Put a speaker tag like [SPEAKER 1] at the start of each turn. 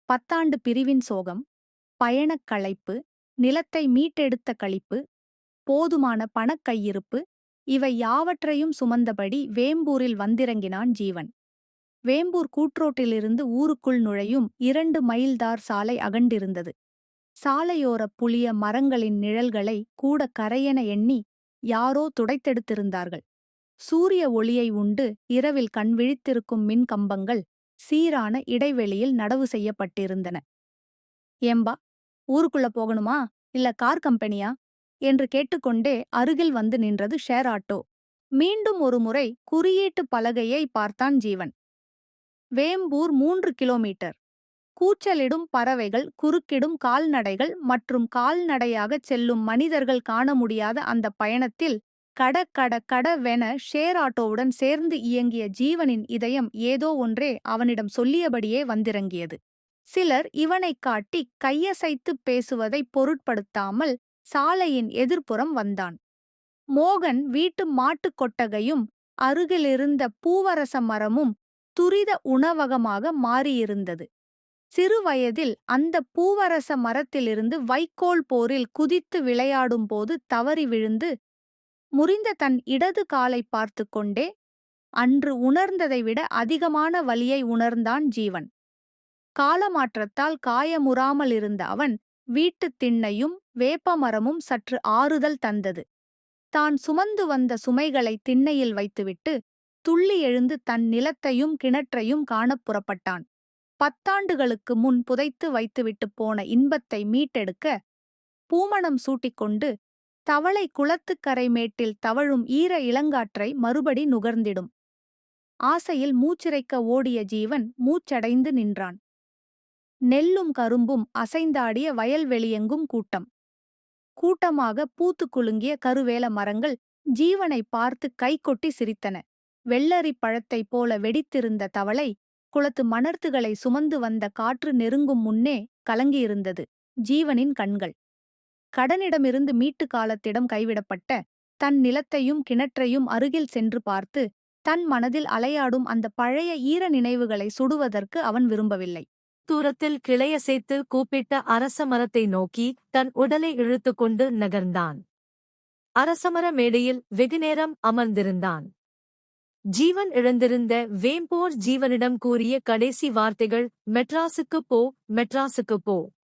[SPEAKER 1] 10 பிரிவின் சோகம், பயணக் களைப்பு, நிலத்தை மீட்டெடுத்த களிப்பு, போதுமான பணக்கையிருப்பு இவை யாவற்றையும் சுமந்தபடி வேம்பூரில் வந்திறங்கினான் ஜீவன். வேம்பூர் கூட்ரோட்டிலிருந்து ஊருக்குள் நுழையும் 2 மைல்தார் சாலை அகண்டிருந்தது. சாலையோரப் புளிய மரங்களின் நிழல்களை கூட கரையென எண்ணி யாரோ துடைத்தெடுத்திருந்தார்கள். சூரிய ஒளியை உண்டு இரவில் கண்விழித்திருக்கும் மின்கம்பங்கள் சீரான இடைவெளியில் நடவு செய்யப்பட்டிருந்தன. ஏம்பா, ஊருக்குள்ள போகணுமா இல்ல கார் கம்பெனியா என்று கேட்டுக்கொண்டே அருகில் வந்து நின்றது ஷேர் ஆட்டோ. மீண்டும் ஒருமுறை குறியீட்டு பலகையை பார்த்தான் ஜீவன். வேம்பூர் 3 கிலோமீட்டர். கூச்சலிடும் பறவைகள், குறுக்கிடும் கால்நடைகள் மற்றும் கால்நடையாகச் செல்லும் மனிதர்கள் காண முடியாத அந்த பயணத்தில் கட கட கடவென ஷேர் ஆட்டோவுடன் சேர்ந்து இயங்கிய ஜீவனின் இதயம் ஏதோ ஒன்றே அவனிடம் சொல்லியபடியே வந்திறங்கியது. சிலர் இவனைக் காட்டி கையசைத்துப் பேசுவதைப் பொருட்படுத்தாமல் சாலையின் எதிர்ப்புறம் வந்தான். மோகன் வீட்டு மாட்டுக் கொட்டகையும் அருகிலிருந்த பூவரச மரமும் துரித உணவகமாக மாறியிருந்தது. சிறுவயதில் அந்த பூவரச மரத்திலிருந்து வைக்கோல் போரில் குதித்து விளையாடும்போது தவறி விழுந்து முறிந்த தன் இடது காலை பார்த்து கொண்டே அன்று உணர்ந்ததை விட அதிகமான வலியை உணர்ந்தான் ஜீவன். காலமாற்றத்தால் காயமுறாமலிருந்த அவன் வீட்டுத் திண்ணையும் வேப்பமரமும் சற்று ஆறுதல் தந்தது. தான் சுமந்து வந்த சுமைகளை திண்ணையில் வைத்துவிட்டு துள்ளி எழுந்து தன் நிலத்தையும் கிணற்றையும் காணப் புறப்பட்டான். 10 ஆண்டுகளுக்கு முன் புதைத்து வைத்துவிட்டுப் போன இன்பத்தை மீட்டெடுக்க பூமணம் சூட்டிக்கொண்டு தவளை குளத்துக்கரை மேட்டில் தவழும் ஈர இளங்காற்றை மறுபடி நுகர்ந்திடும் ஆசையில் மூச்சிறைக்க ஓடிய ஜீவன் மூச்சடைந்து நின்றான். நெல்லும் கரும்பும் அசைந்தாடிய வயல்வெளியெங்கும் கூட்டம். கூட்டமாக பூத்து குலுங்கிய கருவேல மரங்கள் ஜீவனை பார்த்து கைகொட்டி சிரித்தன. வெள்ளரிப் பழத்தைப் போல வெடித்திருந்த தவளை குளத்து மணர்த்துகளை சுமந்து வந்த காற்று நெருங்கும் முன்னே கலங்கியிருந்தது ஜீவனின் கண்கள். கடனிடமிருந்து மீட்டு காலத்திடம் கைவிடப்பட்ட தன் நிலத்தையும் கிணற்றையும் அருகில் சென்று பார்த்து தன் மனதில் அலையாடும் அந்த பழைய ஈர நினைவுகளை சுடுவதற்கு அவன் விரும்பவில்லை.
[SPEAKER 2] தூரத்தில் கிளையசைத்து கூப்பிட்ட அரச மரத்தை நோக்கி தன் உடலை இழுத்துக்கொண்டு நகர்ந்தான். அரசமர மேடையில் வெகுநேரம் அமர்ந்திருந்தான். ஜீவன் இழந்திருந்த வேம்போர் ஜீவனிடம் கூறிய கடைசி வார்த்தைகள், மெட்ராசுக்குப் போ, மெட்ராசுக்குப் போ.